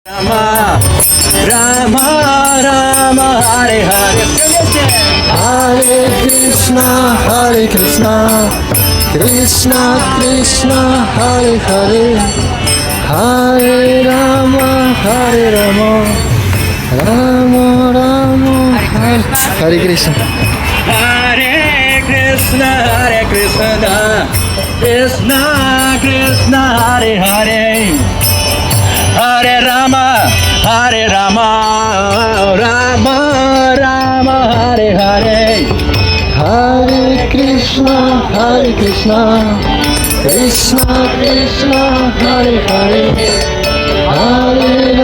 Rama, Rama, Rama, Hare Hare. Hare Krishna, Krishna Krishna, Hare Hare, Hare Rama, Rama Rama, Hare Krishna. Hare Krishna, Krishna Krishna, Hare Hare. Hare Rama, Rama Rama, Hare Hare. Hare Krishna, Krishna Krishna, Hare Hare, Hare